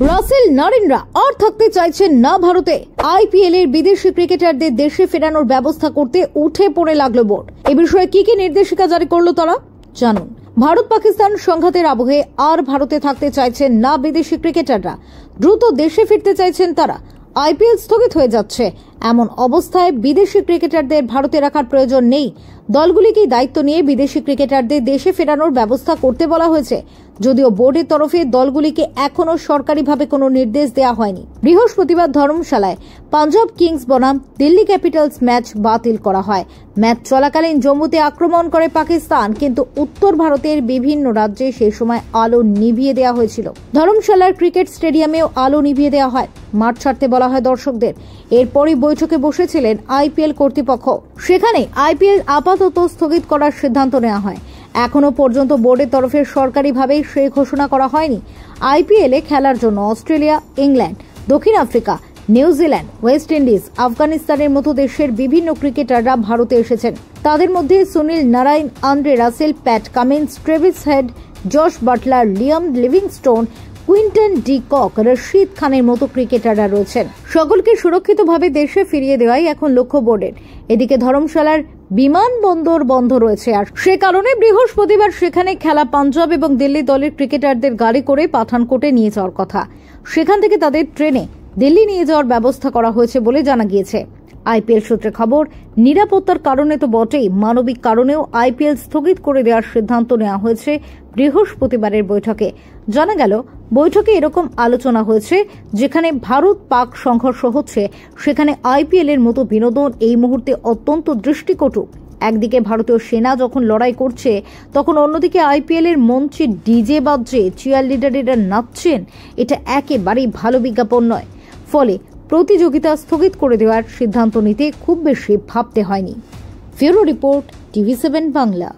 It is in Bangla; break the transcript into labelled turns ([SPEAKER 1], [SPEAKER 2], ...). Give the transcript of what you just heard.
[SPEAKER 1] রাসেল নারিনরা আর থাকতে চাইছেন না ভারতে। আইপিএল এর বিদেশি ক্রিকেটারদের দেশে ফেরানোর ব্যবস্থা করতে উঠে পড়ে লাগলো বোর্ড। এ বিষয়ে কি কি নির্দেশিকা জারি করলো তারা জানুন। ভারত পাকিস্তান সংঘাতের আবহে আর ভারতে থাকতে চাইছেন না বিদেশি ক্রিকেটাররা, দ্রুত দেশে ফিরতে চাইছেন তারা। আইপিএল স্থগিত হয়ে যাচ্ছে, এমন অবস্থায় বিদেশি ক্রিকেটারদের ভারতে রাখার প্রয়োজন নেই। দলগুলিকেই দায়িত্ব নিয়ে বিদেশি ক্রিকেটারদের দেশে ফেরানোর ব্যবস্থা করতে বলা হয়েছে, যদিও বোর্ডের তরফে দলগুলিকে এখনো সরকারিভাবে কোনো নির্দেশ দেওয়া হয়নি। বৃহস্পতিবার ধর্মশালায় পাঞ্জাব কিংস বনাম দিল্লি ক্যাপিটালস ম্যাচ বাতিল করা হয়। ম্যাচ চলাকালীন জম্মুতে আক্রমণ করে পাকিস্তান, কিন্তু উত্তর ভারতের বিভিন্ন রাজ্যে সেই সময় আলো নিভিয়ে দেওয়া হয়েছিল। ধর্মশালার ক্রিকেট স্টেডিয়ামেও আলো নিভিয়ে দেওয়া হয়, মাঠ ছাড়তে বলা হয় দর্শকদের। এরপরই বৈঠকে বসেছিলেন আইপিএল কর্তৃপক্ষ। সেখানে আইপিএল আপাতত স্থগিত করার সিদ্ধান্ত নেওয়া হয়। এখনো পর্যন্ত বোর্ডের তরফে সরকারিভাবে সেই ঘোষণা করা হয়নি। আইপিএল এ খেলার জন্য অস্ট্রেলিয়া, ইংল্যান্ড, দক্ষিণ আফ্রিকা, নিউজিল্যান্ড, ওয়েস্ট ইন্ডিজ, আফগানিস্তানের মতো দেশের বিভিন্ন ক্রিকেটাররা ভারতে এসেছেন। তাদের মধ্যে Sunil Narine, Andre Russell, Pat Cummins, Travis Head, Josh Buttler, Liam Livingstone, Quinton de Kock, Rashid খানের মতো ক্রিকেটাররা রয়েছেন। সকলকে সুরক্ষিতভাবে দেশে ফিরিয়ে দেওয়াই এখন লক্ষ্য বোর্ডের। এদিকে ধর্মশালার বিমানবন্দর বন্ধ রয়েছে, আর সে কারণে বৃহস্পতিবার সেখানে খেলা পাঞ্জাব এবং দিল্লি দলের ক্রিকেটারদের গাড়ি করে পাঠানকোটে নিয়ে যাওয়ার কথা। সেখান থেকে তাদের ট্রেনে দিল্লি নিয়ে যাওয়ার ব্যবস্থা করা হয়েছে বলে জানা গিয়েছে। আইপিএল সূত্রে খবর, নিরাপত্তার কারণে তো বটেই, মানবিক কারণেও আইপিএল স্থগিত করে দেওয়ার সিদ্ধান্ত নেওয়া হয়েছে বৃহস্পতিবারের বৈঠকে। জানা গেল, বৈঠকে এরকম আলোচনা হয়েছে, যেখানে ভারত পাক সংঘর্ষ হচ্ছে সেখানে আইপিএল এর মতো বিনোদন এই মুহূর্তে অত্যন্ত দৃষ্টিকটু। একদিকে ভারতীয় সেনা যখন লড়াই করছে, তখন অন্যদিকে আইপিএল এর মঞ্চে ডিজে বাজছে, চিয়ার লিডারেরা নাচছেন। এটা একেবারেই ভালো বিজ্ঞাপন নয়। ফলে প্রতিযোগিতা স্থগিত করে দেওয়ার সিদ্ধান্ত নিতে খুব বেশি ভাবতে হয়নি। ব্যুরো রিপোর্ট, টিভি7 বাংলা।